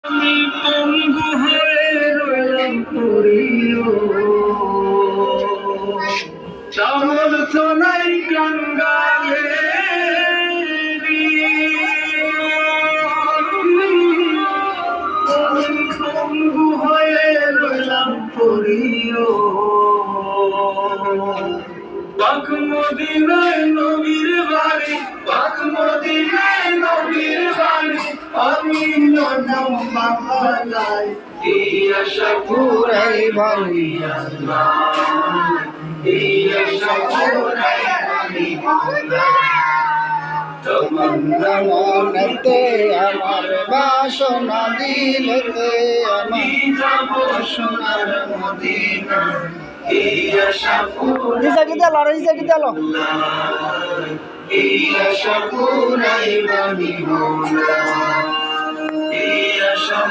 আমি পঙ্গু হয়ে রইলাম পড়িও, সামর্থ্য নাই কাঙ্গালে। আমি পঙ্গু হয়ে রইলাম পড়িও, পাক মদিনায় নবীর বাড়ি, পাক মদিনায় নবীর বাড়ি। আমি নজম বাংলায় এই আশা পুরাই বাড়ি আল্লাহ, এই আশা পুরাই বাড়ি আল্লাহ। তমন্না মনেতে আমার বাসনা দিলেতে আমি যাব সোনার মদিনা, এই আশা পুরাই এই আশা পুরাই বাড়ি আল্লাহ, এই আশা